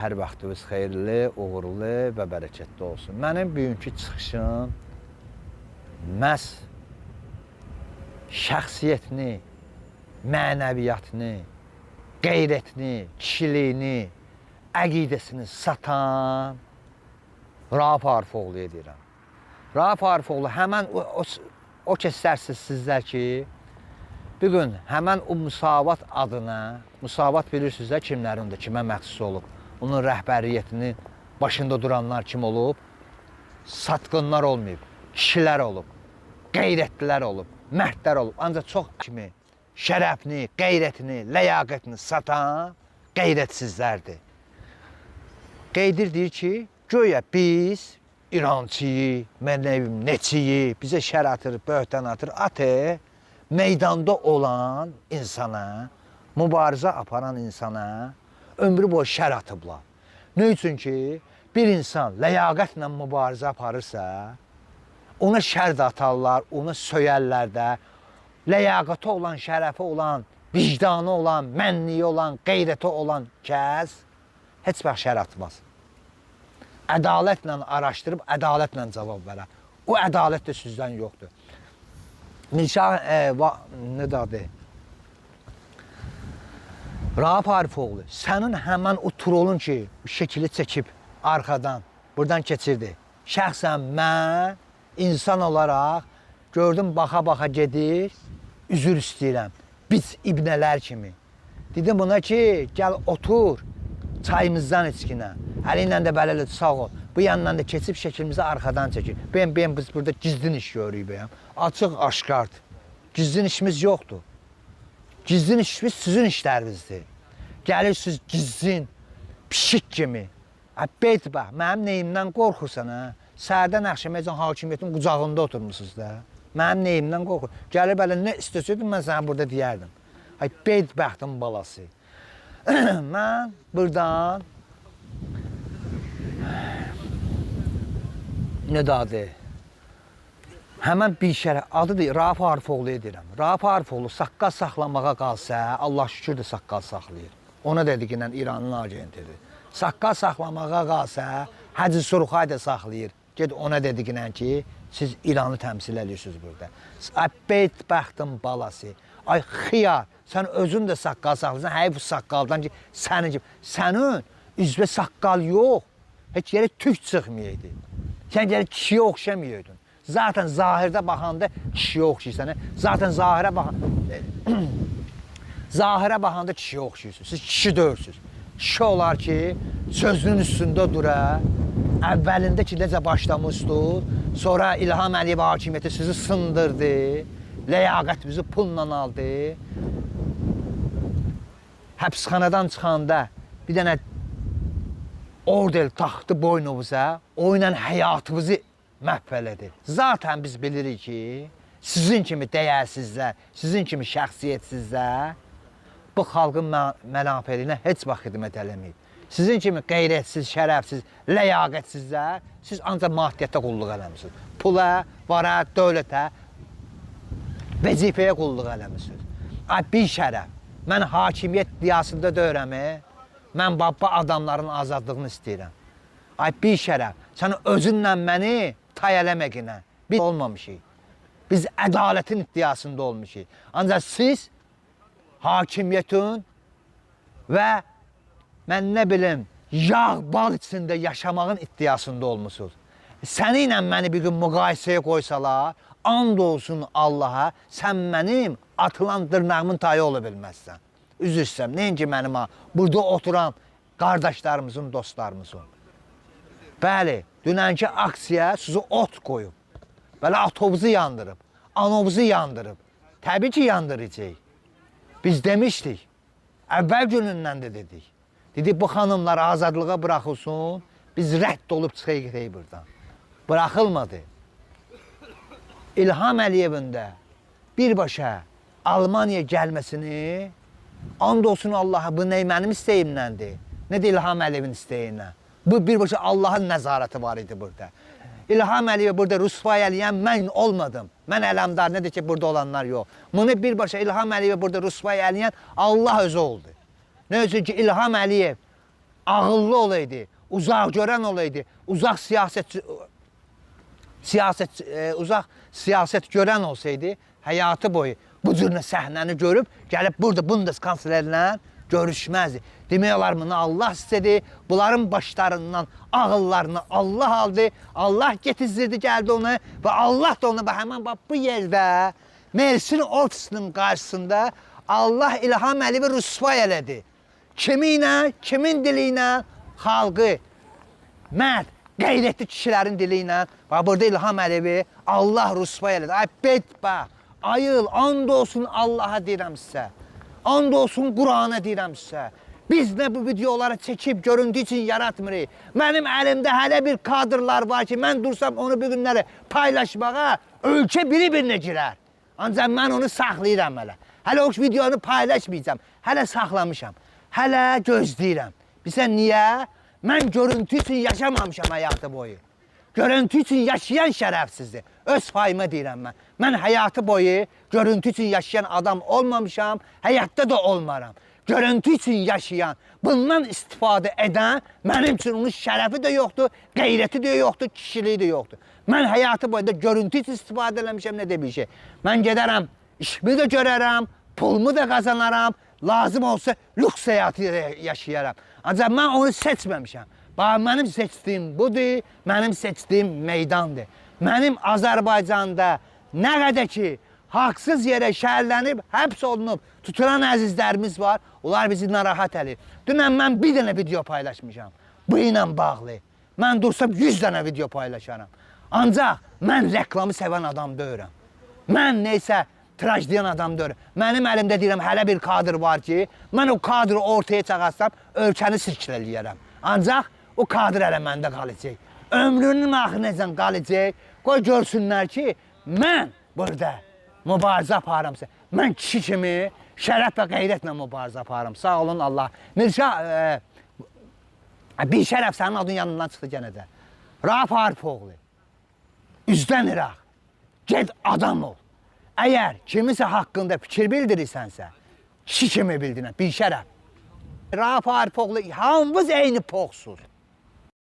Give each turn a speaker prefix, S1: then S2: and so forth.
S1: Hər vaxtınız xeyirli, uğurlu və bərəkətli olsun. Mənim bugünkü çıxışım məhz şəxsiyyətini, mənəviyyatını, qeyrətini, kişiliyini, əqidəsini satan Rauf Arıfoğlu'ya deyirəm. Rauf Arıfoğlu həmən o kəsərsiniz sizlər ki, bugün həmən o Müsavat adına, Müsavat bilirsiniz də kimlərində, kimə məxsus olub. Onun rəhbəriyyətini başında duranlar kim olub? Satqınlar olmayıb, kişilər olub, qeyrətlilər olub, mərdlər olub. Ancaq çox kimi şərəfini, qeyrətini, ləyaqətini satan qeyrətsizlərdir. Qeydir deyir ki, göyə biz İrançıyı, neçiyi, bizə şər atır, böhtən atır, meydanda olan insana, mübarizə aparan insana ömrü boyu şər atıblar. Ne üçün ki, bir insan ləyaqətlə mübarizə aparırsa, ona şər də atarlar, ona söyərlər də, ləyaqəti olan, şərəfi olan, vicdanı olan, mənliyi olan, qeyrəti olan kəs heç vaxt şər atmaz. Ədalətlə araşdırıb, ədalətlə cavab verər. O ədalət də sizdən yoxdur. Nişah, ne dadı? Rauf Arıfoğlu, sənin həmən o trolun ki, şəkili çəkib arxadan, buradan keçirdi. Şəxsən mən insan olaraq gördüm, baxa-baxa gedir, üzür istəyirəm. Biz ibnələr kimi. Dedim buna ki, gəl otur, çayımızdan içkinə. Əli ilə də belə sağ ol. Bu yandan da keçib şəklimizi arxadan çəkir. Biz burada gizlin iş görürük. Açıq, aşkardır. Gizlin işimiz yoxdur. Gizlin işimiz sizin işlərinizdir. Gəlirsiniz gizlin, pişik kimi. Beyt bax, mənim neyimdən qorxursan, hə? Sərdən əxşəməcən hakimiyyətin qucağında oturmuşsunuz da. Mənim neyimdən qorxur. Gəlir belə nə istəsəydin, mən sana burada deyərdim. Beyt bəxtin balası. Mən buradan ne dadı? Həmən bir şərə, adı deyir, Rauf Arıfoğlu'ya deyirəm. Rauf Arıfoğlu saqqal saxlamağa qalsa, Allah şükür də saqqal saxlayır. Ona dediqinən İranın agentidir. Saqqal saxlamağa qalsa, Hacı Surxay da saxlayır. Ged ona dediqinən ki, siz İranı təmsil edirsiniz burada. Beyt bəxtin balası. Ay xiyar, sən özün də saqqal saxlayırsan, həy bu saqqaldan ki, sənin üzvə saqqal yox, heç yerə tük çıxmayaydı. Sən gəlir kişiyə oxşamayaydın. Zaten zahirdə baxanda kişiyə oxşayırsan. Zaten zahirə baxanda kişiyə oxşayırsınız. Siz kişi deyilsiniz. Kişi olar ki, sözünün üstündə dura, əvvəlində ki, necə başlamışdı, sonra İlham Əliyev hakimiyyəti sizi sındırdı, ləyaqət bizi pulla aldı. Həbsxanadan çıxanda bir dənə ordel taxtı boynunuza, o ilə həyatımızı məhv elədi. Zaten biz bilirik ki, sizin kimi dəyərsizlər, sizin kimi şəxsiyyətsizlər bu xalqın mənafeyinə heç vaxt xidmət eləməyib. Sizin kimi qeyrətsiz, şərəfsiz, ləyaqətsizlər, siz ancaq maddiyyətdə qulluq eləmişsiniz. Pula, vara, dövlətə, vəzifəyə qulluq eləmişsiniz. Bir şərəf, mən hakimiyyət diyasında deyirəm, mən baba adamların azadlığını istəyirəm. Bir şərəf, sən özünlə məni tay eləməginə. Biz olmamışıq. Biz ədalətin iddiasında olmuşıq. Ancaq siz hakimiyyətin və mən nə bilim, yağ, bal içində yaşamağın iddiasında olmuşsunuz. Səni ilə məni bir gün müqayisəyə qoysalar, and olsun Allaha, sən mənim atılan dırnağımın tayı ola bilməzsən. Üzr istəyirəm, nəinki mənim burada oturan qardaşlarımızın, dostlarımızın. Bəli, dünənki aksiya sizi ot qoyub. Belə atobuzu yandırıb, anobuzu yandırıb. Təbii ki, yandıracaq. Biz demişdik, əvvəl günündən də dedik. Dedik, bu xanımlar azadlığa bıraxılsın, biz rədd olub çıxaya gedək buradan. Bıraxılmadı. İlham Əliyevin də birbaşa Almaniya gəlməsini, and olsun Allaha, bu nə mənim istəyimləndir, nə də İlham Əliyevin istəyinə. Bu birbaşa Allahın nəzarəti var idi burada. İlham Əliyev burada rüsvay eləyən mən olmadım. Mən ələmdar, nədir ki, burada olanlar yox. Bunu birbaşa İlham Əliyev burada rüsvay eləyən Allah özü oldu. Nə üçün ki, İlham Əliyev ağıllı olaydı, uzaq görən olaydı, uzaq siyasət görən olsaydı, həyatı boyu bu cür səhnəni görüb, gəlib burada Bundeskanslerlə görüşməzdi. Demək olar bunu Allah istədi, bunların başlarından ağıllarını Allah aldı, Allah getizdirdi, gəldi onu və Allah da onu həmən bu yerdə Mersin Ortisinin qarşısında Allah İlham Əliyevi rüsvay elədi. Kimi ilə, kimin dili ilə? Xalqı, mərd, qeyrətli kişilərin dili ilə. Burada İlham Əliyevi Allah rüsvay elədi. Ay bedbax, ayıl, and olsun Allaha deyirəm sizə. And olsun Qurana deyirəm sizə. Biz nə bu videoları çəkib görüntü üçün yaratmırıq. Mənim əlimdə hələ bir kadrlar var ki, mən dursam onu bir günləri paylaşmağa ölkə biri-birinə girər. Ancaq mən onu saxlayıram hələ. Hələ o videonu paylaşmayacağım. Hələ saxlamışam. Hələ gözləyirəm. Bilsən niyə? Mən görüntü üçün yaşamamışam həyatı boyu. Görüntü üçün yaşayan şərəfsizdir. Öz payıma deyirəm mən. Mən həyatı boyu görüntü üçün yaşayan adam olmamışam, həyatda da olmaram. Görüntü üçün yaşayan, bundan istifadə edən mənim üçün onun şərəfi də yoxdur, qeyrəti də yoxdur, kişiliyi də yoxdur. Mən həyatı boyunda görüntü üçün istifadə eləmişəm, nə də bir şey. Mən gedərəm, işimi də görərəm, pulumu da qazanaram, lazım olsa lüks həyatı yaşayaram. Ancaq mən onu seçməmişəm. Bax, mənim seçdiyim budur, mənim seçdiyim meydandır. Mənim Azərbaycanda nə qədər ki, haqsız yerə şəhərlənib, həbs olunub, tutulan əzizlərimiz var, onlar bizi narahat edir. Dünən mən bir dənə video paylaşmışam, bu ilə bağlı. Mən dursam 100 dənə video paylaşaram. Ancaq mən reklamı sevən adam deyirəm. Mən neysə trajdiyan adam deyirəm. Mənim əlimdə deyirəm, hələ bir kadr var ki, mən o kadrı ortaya çağırsam, ölkəni sirkələyərəm. Ancaq o kadr hələ məndə qalacaq. Ömrünün axırınca qalacaq. Qoy görsünlər ki, mən burada mübarizə aparamsa, mən kişi kimi şərəf və qeyrətlə mübarizə aparam. Sağ olun Allah. Mirşah, bir şərəf sənin adın yanından çıxdı gənə də. Rauf Arifoğlu, üzdən İraq, ged adam ol. Əgər kimisə haqqında fikir bildirirsənsə, kişi kimi bildirən, bir şərəf. Rauf Arifoğlu, hamımız eyni poxsuz.